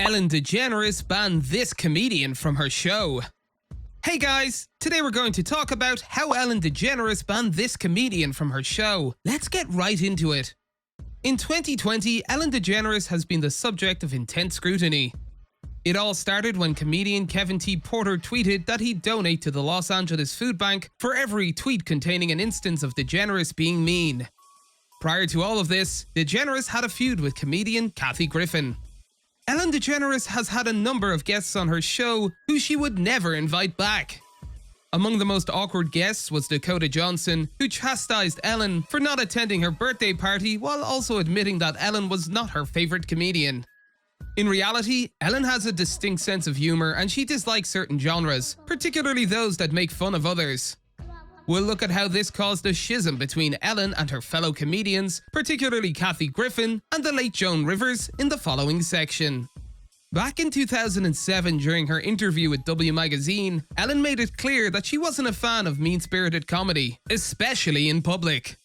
Ellen DeGeneres banned this comedian from her show. Hey guys, today we're going to talk about how Ellen DeGeneres banned this comedian from her show. Let's get right into it. In 2020, Ellen DeGeneres has been the subject of intense scrutiny. It all started when comedian Kevin T. Porter tweeted that he'd donate to the Los Angeles Food Bank for every tweet containing an instance of DeGeneres being mean. Prior to all of this, DeGeneres had a feud with comedian Kathy Griffin. Ellen DeGeneres has had a number of guests on her show who she would never invite back. Among the most awkward guests was Dakota Johnson, who chastised Ellen for not attending her birthday party while also admitting that Ellen was not her favorite comedian. In reality, Ellen has a distinct sense of humor and she dislikes certain genres, particularly those that make fun of others. We'll look at how this caused a schism between Ellen and her fellow comedians, particularly Kathy Griffin and the late Joan Rivers, in the following section. Back in 2007, during her interview with W Magazine, Ellen made it clear that she wasn't a fan of mean-spirited comedy, especially in public.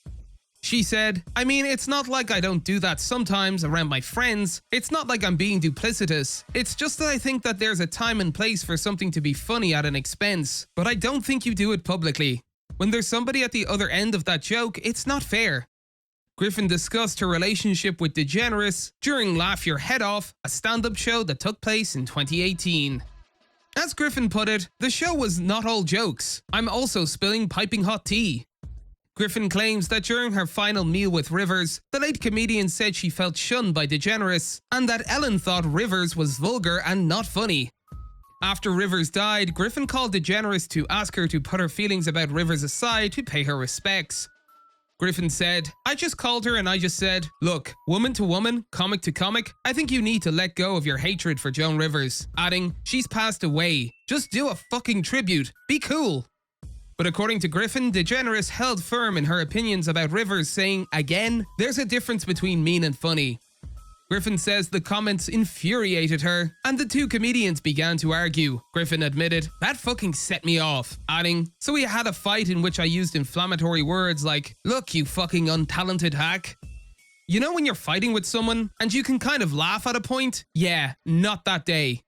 She said, "I mean, it's not like I don't do that sometimes around my friends. It's not like I'm being duplicitous. It's just that I think that there's a time and place for something to be funny at an expense, but I don't think you do it publicly. When there's somebody at the other end of that joke, it's not fair." Griffin discussed her relationship with DeGeneres during Laugh Your Head Off, a stand-up show that took place in 2018. As Griffin put it, the show was not all jokes. I'm also spilling piping hot tea. Griffin claims that during her final meal with Rivers, the late comedian said she felt shunned by DeGeneres and that Ellen thought Rivers was vulgar and not funny. After Rivers died, Griffin called DeGeneres to ask her to put her feelings about Rivers aside to pay her respects. Griffin said, "I just called her and I just said, look, woman to woman, comic to comic, I think you need to let go of your hatred for Joan Rivers," adding, "She's passed away. Just do a fucking tribute. Be cool." But according to Griffin, DeGeneres held firm in her opinions about Rivers, saying, again, there's a difference between mean and funny. Griffin says the comments infuriated her, and the two comedians began to argue. Griffin admitted, "That fucking set me off," adding, "So we had a fight in which I used inflammatory words like, 'Look, you fucking untalented hack.' You know when you're fighting with someone, and you can kind of laugh at a point? Yeah, not that day."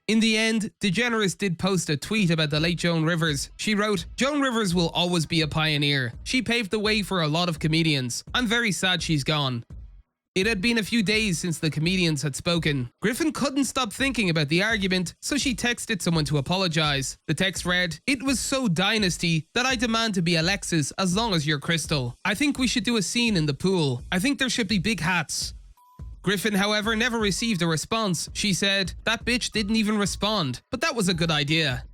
In the end, DeGeneres did post a tweet about the late Joan Rivers. She wrote, "Joan Rivers will always be a pioneer. She paved the way for a lot of comedians. I'm very sad she's gone." It had been a few days since the comedians had spoken. Griffin couldn't stop thinking about the argument, so she texted someone to apologize. The text read, "It was so dynasty that I demand to be Alexis as long as you're Crystal. I think we should do a scene in the pool. I think there should be big hats." Griffin, however, never received a response. She said, "That bitch didn't even respond, but that was a good idea."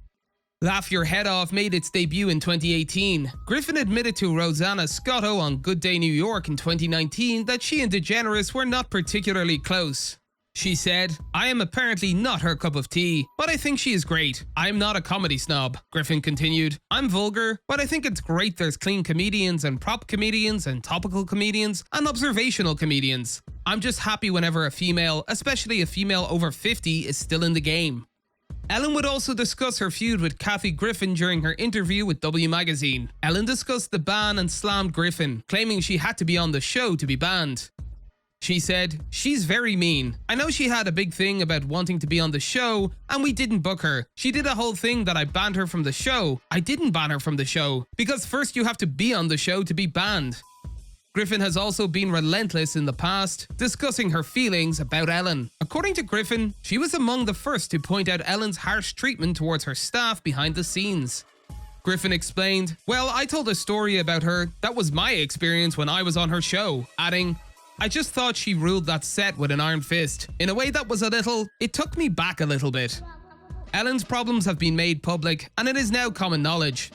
Laugh Your Head Off made its debut in 2018. Griffin admitted to Rosanna Scotto on Good Day New York in 2019 that she and DeGeneres were not particularly close. She said, "I am apparently not her cup of tea, but I think she is great. I'm not a comedy snob." Griffin continued, "I'm vulgar, but I think it's great there's clean comedians and prop comedians and topical comedians and observational comedians. I'm just happy whenever a female, especially a female over 50, is still in the game." Ellen would also discuss her feud with Kathy Griffin during her interview with W Magazine. Ellen discussed the ban and slammed Griffin, claiming she had to be on the show to be banned. She said, "She's very mean. I know she had a big thing about wanting to be on the show, and we didn't book her. She did a whole thing that I banned her from the show. I didn't ban her from the show, because first you have to be on the show to be banned." Griffin has also been relentless in the past, discussing her feelings about Ellen. According to Griffin, she was among the first to point out Ellen's harsh treatment towards her staff behind the scenes. Griffin explained, "Well, I told a story about her. That was my experience when I was on her show," adding, "I just thought she ruled that set with an iron fist. In a way that was it took me back a little bit." Ellen's problems have been made public, and it is now common knowledge.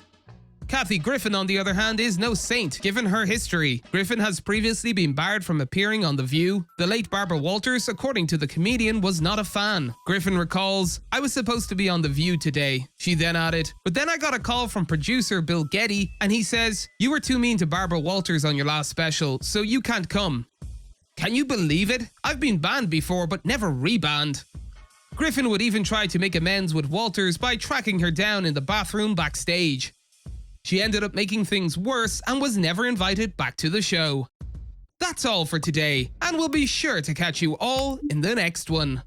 Kathy Griffin, on the other hand, is no saint, given her history. Griffin has previously been barred from appearing on The View. The late Barbara Walters, according to the comedian, was not a fan. Griffin recalls, "I was supposed to be on The View today." She then added, "But then I got a call from producer Bill Getty, and he says, 'You were too mean to Barbara Walters on your last special, so you can't come.' Can you believe it? I've been banned before, but never rebanned." Griffin would even try to make amends with Walters by tracking her down in the bathroom backstage. She ended up making things worse and was never invited back to the show. That's all for today, and we'll be sure to catch you all in the next one.